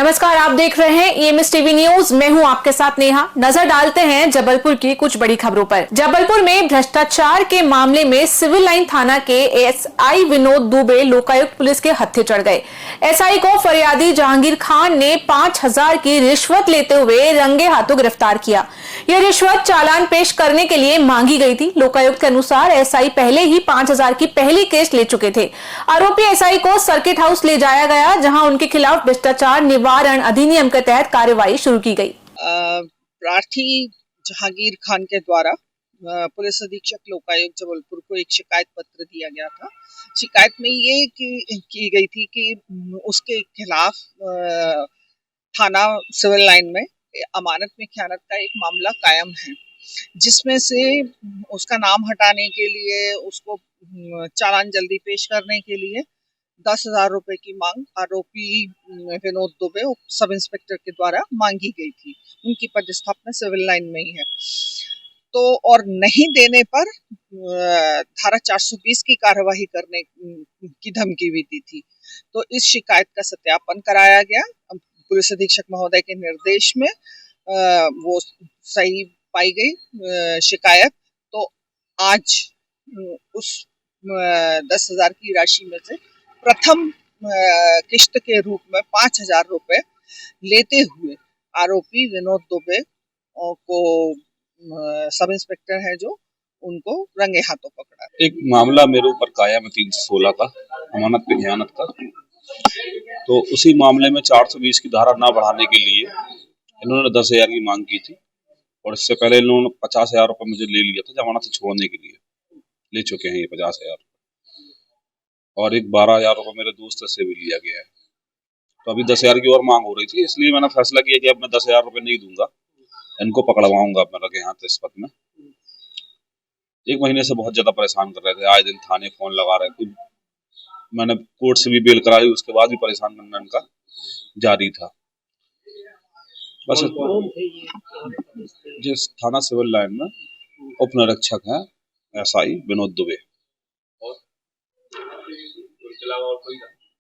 नमस्कार, आप देख रहे हैं EMS टीवी न्यूज। मैं हूं आपके साथ नेहा। नजर डालते हैं जबलपुर की कुछ बड़ी खबरों पर। जबलपुर में भ्रष्टाचार के मामले में सिविल लाइन थाना के SI विनोद दुबे लोकायुक्त पुलिस के हत्थे चढ़ गए। SI को फरियादी जहांगीर खान ने 5,000 की रिश्वत लेते हुए रंगे हाथों गिरफ्तार किया। यह रिश्वत चालान पेश करने के लिए मांगी गई थी। लोकायुक्त के अनुसार SI पहले ही 5,000 की पहली केस ले चुके थे। आरोपी SI को सर्किट हाउस ले जाया गया, जहां उनके खिलाफ भ्रष्टाचार निवारण अधिनियम के तहत कार्रवाई शुरू की गई। प्रार्थी जहांगीर खान के द्वारा पुलिस अधीक्षक लोकायुक्त जबलपुर को एक शिकायत पत्र दिया गया था। शिकायत में ये की गई थी कि उसके खिलाफ थाना सिविल लाइन में अमानत में खयानत का एक मामला कायम है, जिसमें से उसका नाम हटाने के लिए, उसको चालान जल्दी पेश करने के लिए 10,000 रुपए की मांग आरोपी विनोद दुबे सब इंस्पेक्टर के द्वारा मांगी गई थी। उनकी पदस्थापना सिविल लाइन में ही है। तो और नहीं देने पर धारा 420 की कार्यवाही करने की धमकी भी दी थी। तो इस शिकायत का सत्यापन कराया गया। पुलिस अधीक्षक महोदय के निर्देश में वो सही पाई गई शिकायत। तो आज उस 10,000 की राशि में से प्रथम किस्त के रूप में 5,000 रुपए लेते हुए आरोपी विनोद दुबे को सब इंस्पेक्टर है जो उनको रंगे हाथों पकड़ा। एक मामला मेरे ऊपर कायम है 316 का, अमानत पे खयानत का। तो उसी मामले में 420 की धारा ना बढ़ाने के लिए इन्होंने 10,000 की मांग की थी, और इससे पहले इन्होंने 50,000 रुपये मुझे ले लिया था जमानत से छोड़ने के लिए। ले चुके हैं ये 50,000, और एक 12,000 रुपये मेरे दोस्त से भी लिया गया है। तो अभी 10,000 की और मांग हो रही थी, इसलिए मैंने फैसला किया कि अब मैं 10,000 रुपये नहीं दूंगा, इनको पकड़वाऊंगा अपने लगे हाथ इस पद में। 1 महीने से बहुत ज्यादा परेशान कर रहे थे, आए दिन थाने फोन लगा रहे थे। मैंने कोर्ट से भी बेल कराई, उसके बाद भी परेशान करना इनका जारी था। बस जिस थाना सिविल लाइन में उप निरीक्षक है SI विनोद दुबे।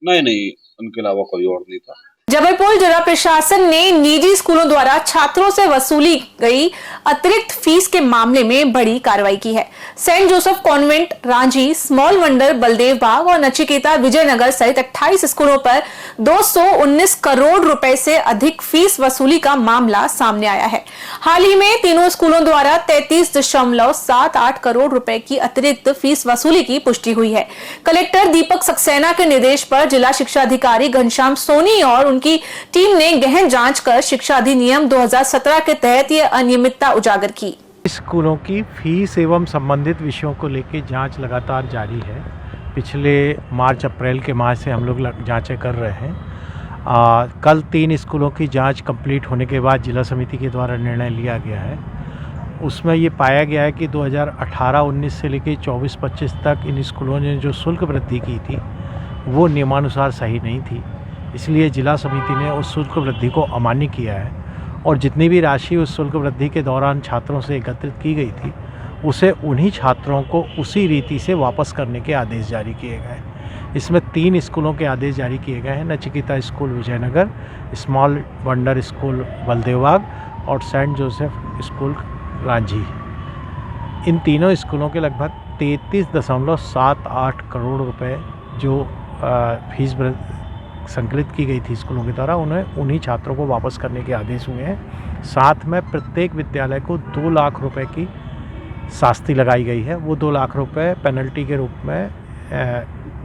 नहीं, उनके अलावा कोई और नहीं था। जबलपुर जिला प्रशासन ने निजी स्कूलों द्वारा छात्रों से वसूली गई अतिरिक्त फीस के मामले में बड़ी कार्रवाई की है। Saint Joseph Convent, Ranjhi, Small Wonder, Baldev Bagh और नचिकेता विजयनगर सहित 28 स्कूलों पर 219 करोड़ रुपए से अधिक फीस वसूली का मामला सामने आया है। हाल ही में तीनों स्कूलों द्वारा 33.78 करोड़ रुपए की अतिरिक्त फीस वसूली की पुष्टि हुई है। कलेक्टर दीपक सक्सेना के निर्देश पर जिला शिक्षा अधिकारी घनश्याम सोनी और उनकी टीम ने गहन जांच कर शिक्षा अधिनियम 2017 के तहत यह अनियमितता उजागर की। स्कूलों की फीस एवं संबंधित विषयों को लेकर जांच लगातार जारी है। पिछले मार्च अप्रैल के माह से हम लोग जांचें कर रहे हैं। कल 3 स्कूलों की जांच कंप्लीट होने के बाद जिला समिति के द्वारा निर्णय लिया गया है। उसमें ये पाया गया है कि 2018-19 से लेकर 24-25 तक इन स्कूलों ने जो शुल्क वृद्धि की थी वो नियमानुसार सही नहीं थी। इसलिए जिला समिति ने उस शुल्क वृद्धि को अमान्य किया है, और जितनी भी राशि उस शुल्क वृद्धि के दौरान छात्रों से एकत्रित की गई थी उसे उन्हीं छात्रों को उसी रीति से वापस करने के आदेश जारी किए गए। इसमें 3 स्कूलों के आदेश जारी किए गए हैं: Nachiketa school Vijaynagar, Small Wonder school Baldevbagh और सेंट जोसेफ स्कूल रांझी। इन तीनों स्कूलों के लगभग 33.78 करोड़ रुपए जो फीस संकलित की गई थी स्कूलों के द्वारा, उन्हें उन्हीं छात्रों को वापस करने के आदेश हुए हैं। साथ में प्रत्येक विद्यालय को 2 लाख रुपए की शास्ति लगाई गई है। वो 2 लाख रुपए पेनल्टी के रूप में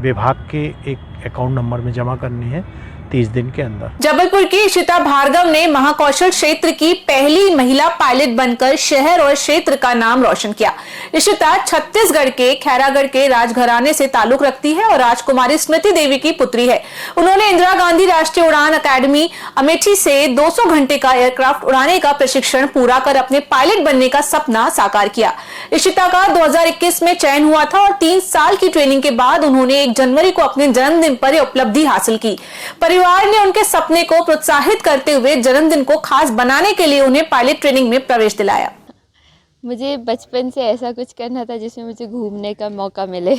विभाग के एक अकाउंट नंबर में जमा करनी है 30 दिन के अंदर। जबलपुर की इशिता भार्गव ने महाकौशल क्षेत्र की पहली महिला पायलट बनकर शहर और क्षेत्र का नाम रोशन किया। इशिता छत्तीसगढ़ के खैरागढ़ के राजघराने से ताल्लुक रखती है और राजकुमारी स्मृति देवी की पुत्री है। उन्होंने इंदिरा गांधी राष्ट्रीय उड़ान अकादमी अमेठी से 200 घंटे का एयरक्राफ्ट उड़ाने का प्रशिक्षण पूरा कर अपने पायलट बनने का सपना साकार किया। इशिता का 2021 में चयन हुआ था और 3 साल की ट्रेनिंग के बाद उन्होंने 1 जनवरी को अपने जन्मदिन पर यह उपलब्धि हासिल की। परिवार ने उनके सपने को प्रोत्साहित करते हुए जन्मदिन को खास बनाने के लिए उन्हें पायलट ट्रेनिंग में प्रवेश दिलाया। मुझे बचपन से ऐसा कुछ करना था जिसमें मुझे घूमने का मौका मिले।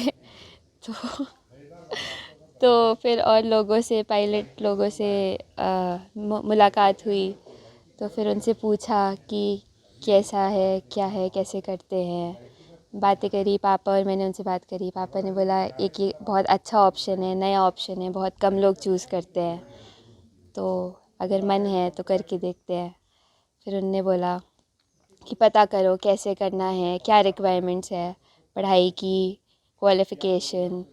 तो फिर और लोगों से, पायलट लोगों से मुलाकात हुई। तो फिर उनसे पूछा कि कैसा है, कैसे करते हैं। बातें करी पापा और मैंने उनसे बात करी। पापा ने बोला एक ये बहुत अच्छा ऑप्शन है, नया ऑप्शन है, बहुत कम लोग चूज़ करते हैं, तो अगर मन है तो करके देखते हैं। फिर उनने बोला कि पता करो कैसे करना है, क्या रिक्वायरमेंट्स है पढ़ाई की, क्वालिफ़िकेशन।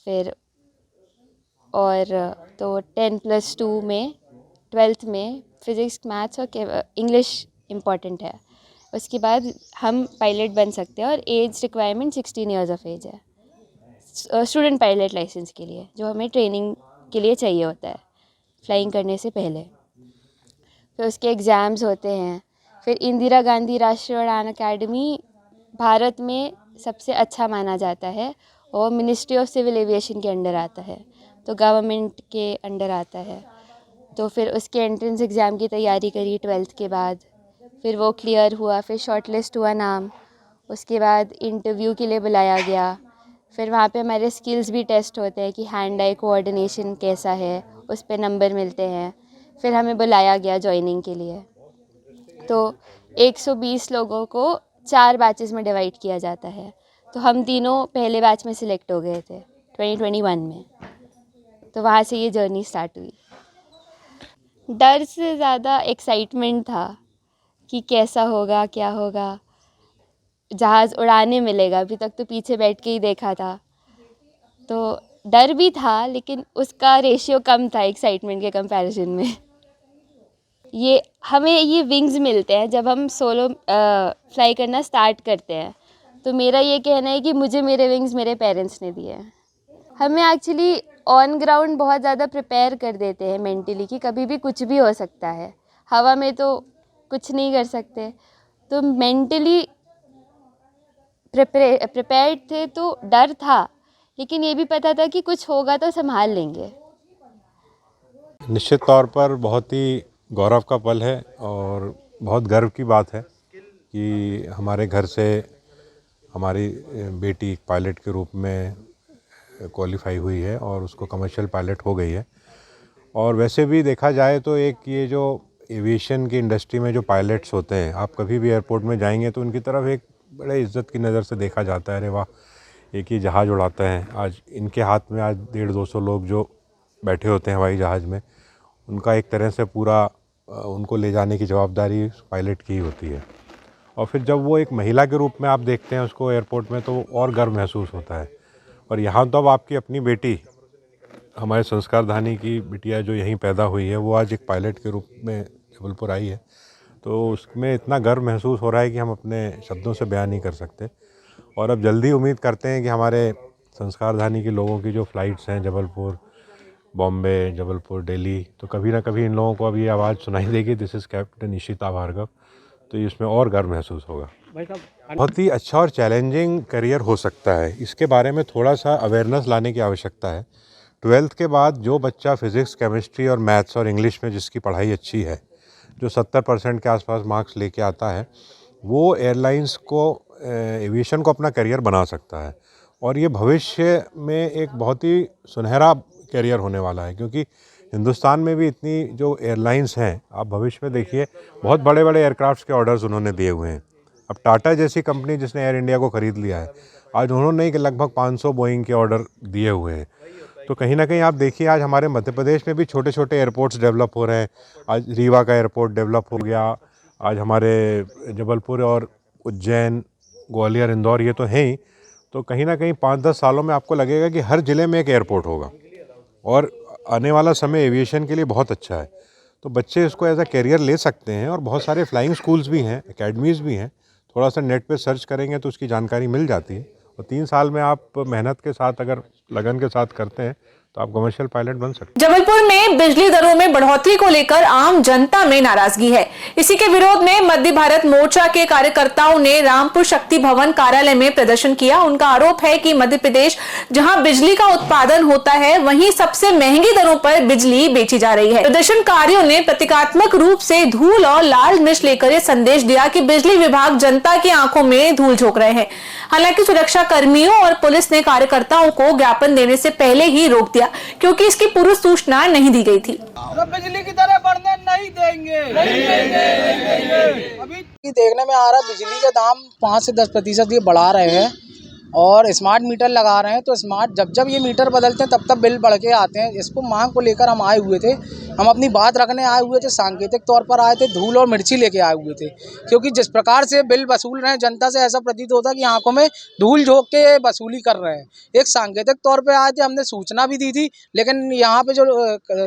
फिर और तो 10+2 में 12th में फ़िज़िक्स, मैथ्स और इंग्लिश इम्पॉर्टेंट है। उसके बाद हम पायलट बन सकते हैं और age requirement 16 years of age है स्टूडेंट पायलट लाइसेंस के लिए, जो हमें ट्रेनिंग के लिए चाहिए होता है फ्लाइंग करने से पहले। फिर उसके एग्ज़ाम्स होते हैं। फिर इंदिरा गांधी राष्ट्रीय उड़ान अकेडमी भारत में सबसे अच्छा माना जाता है और मिनिस्ट्री ऑफ सिविल एविएशन के अंडर आता है, तो गवर्नमेंट के अंडर आता है। तो फिर उसके एंट्रेंस एग्ज़ाम की तैयारी करी 12th के बाद। फिर वो क्लियर हुआ, फिर शॉर्टलिस्ट हुआ नाम। उसके बाद इंटरव्यू के लिए बुलाया गया। फिर वहाँ पे हमारे स्किल्स भी टेस्ट होते हैं कि हैंड आई कोऑर्डिनेशन कैसा है, उस पे नंबर मिलते हैं। फिर हमें बुलाया गया जॉइनिंग के लिए। तो 120 लोगों को 4 बैचेस में डिवाइड किया जाता है। तो हम तीनों पहले बैच में सिलेक्ट हो गए थे 2021 में। तो वहाँ से ये जर्नी स्टार्ट हुई। डर से ज़्यादा एक्साइटमेंट था कि कैसा होगा, क्या होगा, जहाज़ उड़ाने मिलेगा। अभी तक तो पीछे बैठ के ही देखा था, तो डर भी था, लेकिन उसका रेशियो कम था एक्साइटमेंट के कंपैरिजन में। ये हमें ये विंग्स मिलते हैं जब हम सोलो फ्लाई करना स्टार्ट करते हैं। तो मेरा ये कहना है कि मुझे मेरे विंग्स मेरे पेरेंट्स ने दिए हैं। हमें एक्चुअली ऑन ग्राउंड बहुत ज़्यादा प्रिपेयर कर देते हैं मेंटली कि कभी भी कुछ भी हो सकता है। हवा में तो कुछ नहीं कर सकते, तो मेंटली प्रिपेयर्ड थे। तो डर था, लेकिन ये भी पता था कि कुछ होगा तो संभाल लेंगे। निश्चित तौर पर बहुत ही गौरव का पल है और बहुत गर्व की बात है कि हमारे घर से हमारी बेटी पायलट के रूप में क्वालिफाई हुई है और उसको कमर्शियल पायलट हो गई है। और वैसे भी देखा जाए तो एक ये जो एविएशन की इंडस्ट्री में जो पायलट्स होते हैं, आप कभी भी एयरपोर्ट में जाएंगे तो उनकी तरफ एक बड़े इज्जत की नज़र से देखा जाता है। अरे वाह, एक ही जहाज़ उड़ाते हैं। आज इनके हाथ में आज 150-200 लोग जो बैठे होते हैं हवाई जहाज़ में, उनका एक तरह से पूरा उनको ले जाने की जवाबदारी पायलट की ही होती है। और फिर जब वो एक महिला के रूप में आप देखते हैं उसको एयरपोर्ट में, तो और गर्व महसूस होता है। और यहाँ तो अब आपकी अपनी बेटी, हमारे संस्कारधानी की बिटिया जो यहीं पैदा हुई है, वो आज एक पायलट के रूप में जबलपुर आई है। तो उसमें इतना गर्व महसूस हो रहा है कि हम अपने शब्दों से बयान नहीं कर सकते। और अब जल्दी उम्मीद करते हैं कि हमारे संस्कारधानी के लोगों की जो फ़्लाइट्स हैं जबलपुर, बॉम्बे, जबलपुर, दिल्ली, तो कभी ना कभी इन लोगों को अब ये आवाज़ सुनाई देगी, this is captain Ishita Bhargav. तो इसमें और गर्व महसूस होगा। बहुत ही अच्छा और चैलेंजिंग करियर हो सकता है। इसके बारे में थोड़ा सा अवेयरनेस लाने की आवश्यकता है। 12th के बाद जो बच्चा फ़िज़िक्स, केमिस्ट्री और मैथ्स और इंग्लिश में जिसकी पढ़ाई अच्छी है, जो 70% के आसपास मार्क्स लेके आता है, वो एयरलाइंस को, एविएशन को अपना करियर बना सकता है। और ये भविष्य में एक बहुत ही सुनहरा करियर होने वाला है, क्योंकि हिंदुस्तान में भी इतनी जो एयरलाइंस हैं, आप भविष्य में देखिए बहुत बड़े बड़े एयरक्राफ्ट्स के ऑर्डर्स उन्होंने दिए हुए हैं। अब टाटा जैसी कंपनी जिसने एयर इंडिया को ख़रीद लिया है, आज उन्होंने ही लगभग 500 बोइंग के ऑर्डर दिए हुए हैं। तो कहीं ना कहीं आप देखिए आज हमारे मध्य प्रदेश में भी छोटे छोटे एयरपोर्ट्स डेवलप हो रहे हैं। आज रीवा का एयरपोर्ट डेवलप हो गया, आज हमारे जबलपुर और उज्जैन, ग्वालियर, इंदौर, ये तो हैं ही। तो कहीं ना कहीं 5-10 सालों में आपको लगेगा कि हर ज़िले में एक एयरपोर्ट होगा। और आने वाला समय एविएशन के लिए बहुत अच्छा है। तो बच्चे इसको एज अ कैरियर ले सकते हैं और बहुत सारे फ्लाइंग स्कूल्स भी हैं, एकेडमीज़ भी हैं। थोड़ा सा नेट पे सर्च करेंगे तो उसकी जानकारी मिल जाती है। और 3 साल में आप मेहनत के साथ, अगर लगन के साथ करते हैं, तो आप कमर्शियल पायलट बन सकते हैं। जबलपुर में बिजली दरों में बढ़ोतरी को लेकर आम जनता में नाराजगी है। इसी के विरोध में मध्य भारत मोर्चा के कार्यकर्ताओं ने रामपुर शक्ति भवन कार्यालय में प्रदर्शन किया। उनका आरोप है कि मध्य प्रदेश जहां बिजली का उत्पादन होता है, वहीं सबसे महंगी दरों पर बिजली बेची जा रही है। प्रदर्शनकारियों ने प्रतीकात्मक रूप से धूल और लाल मिर्च लेकर यह संदेश दिया कि बिजली विभाग जनता की आंखों में धूल झोंक रहे हैं। हालांकि सुरक्षा कर्मियों और पुलिस ने कार्यकर्ताओं को ज्ञापन देने से पहले ही रोक दिया, क्योंकि इसकी पूर्व सूचना नहीं दी गई थी। बिजली की दरें बढ़ने नहीं देंगे, अभी देखने में आ रहा है बिजली के दाम 5 से 10% ये बढ़ा रहे हैं और स्मार्ट मीटर लगा रहे हैं। तो स्मार्ट जब ये मीटर बदलते हैं तब बिल बढ़ के आते हैं। इसको मांग को लेकर हम आए हुए थे, हम अपनी बात रखने आए हुए थे, सांकेतिक तौर पर आए थे, धूल और मिर्ची लेके आए हुए थे। क्योंकि जिस प्रकार से बिल वसूल रहे हैं जनता से, ऐसा प्रतीत होता है कि आंखों में धूल झोंक के वसूली कर रहे हैं। एक सांकेतिक तौर पे आए थे, हमने सूचना भी दी थी, लेकिन यहाँ पे जो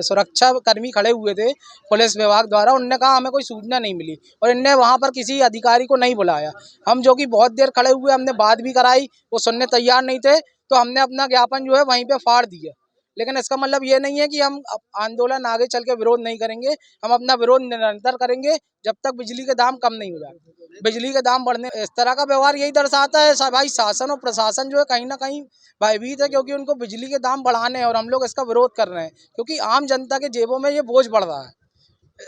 सुरक्षा कर्मी खड़े हुए थे पुलिस विभाग द्वारा, उनने कहा हमें कोई सूचना नहीं मिली और इनने वहाँ पर किसी अधिकारी को नहीं बुलाया। हम जो कि बहुत देर खड़े हुए, हमने बात भी कराई, वो सुनने तैयार नहीं थे, तो हमने अपना ज्ञापन जो है वहीं पे फाड़ दिया। लेकिन इसका मतलब ये नहीं है कि हम आंदोलन आगे चल के विरोध नहीं करेंगे। हम अपना विरोध निरंतर करेंगे जब तक बिजली के दाम कम नहीं हो जाए। बिजली के दाम बढ़ने, इस तरह का व्यवहार यही दर्शाता है भाई शासन और प्रशासन जो है कहीं ना कहीं भयभीत है, क्योंकि उनको बिजली के दाम बढ़ाने हैं और हम लोग इसका विरोध कर रहे हैं, क्योंकि आम जनता के जेबों में ये बोझ बढ़ रहा है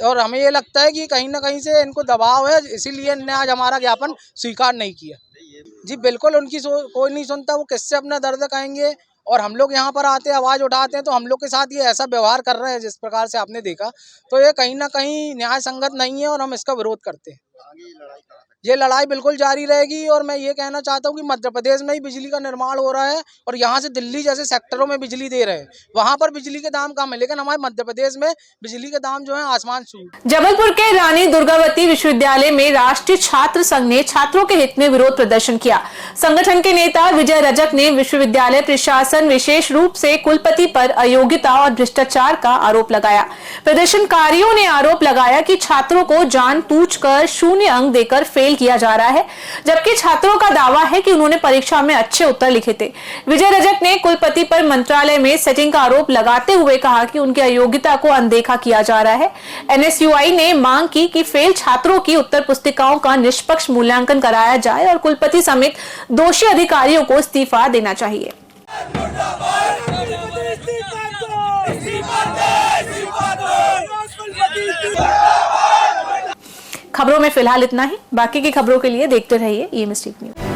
और हमें ये लगता है कि कहीं ना कहीं से इनको दबाव है, इसीलिए इन्होंने आज हमारा ज्ञापन स्वीकार नहीं किया। जी बिल्कुल, उनकी कोई नहीं सुनता, वो किससे अपना दर्द कहेंगे। और हम लोग यहाँ पर आते हैं, आवाज़ उठाते हैं, तो हम लोग के साथ ये ऐसा व्यवहार कर रहे हैं जिस प्रकार से आपने देखा, तो ये कहीं ना कहीं न्याय संगत नहीं है और हम इसका विरोध करते हैं। ये लड़ाई बिल्कुल जारी रहेगी और मैं ये कहना चाहता हूँ कि मध्य प्रदेश में ही बिजली का निर्माण हो रहा है और यहाँ से दिल्ली जैसे सेक्टरों में बिजली दे रहे हैं, वहाँ पर बिजली के दाम कम है, लेकिन हमारे मध्य प्रदेश में बिजली के दाम जो है आसमान छू। जबलपुर के रानी दुर्गावती विश्वविद्यालय में राष्ट्रीय छात्र संघ ने छात्रों के हित में विरोध प्रदर्शन किया। संगठन के नेता विजय रजक ने विश्वविद्यालय प्रशासन, विशेष रूप से कुलपति पर अयोग्यता और भ्रष्टाचार का आरोप लगाया। प्रदर्शनकारियों ने आरोप लगाया कि छात्रों को जानबूझकर शून्य अंक देकर फेल किया जा रहा है, जबकि छात्रों का दावा है कि उन्होंने परीक्षा में अच्छे उत्तर लिखे थे। विजय रजक ने कुलपति पर मंत्रालय में सेटिंग का आरोप लगाते हुए कहा कि उनकी अयोग्यता को अनदेखा किया जा रहा है। एनएसयूआई ने मांग की कि फेल छात्रों की उत्तर पुस्तिकाओं का निष्पक्ष मूल्यांकन कराया जाए और कुलपति समेत दोषी अधिकारियों को इस्तीफा देना चाहिए। खबरों में फिलहाल इतना ही। बाकी की खबरों के लिए देखते रहिए EMS न्यूज।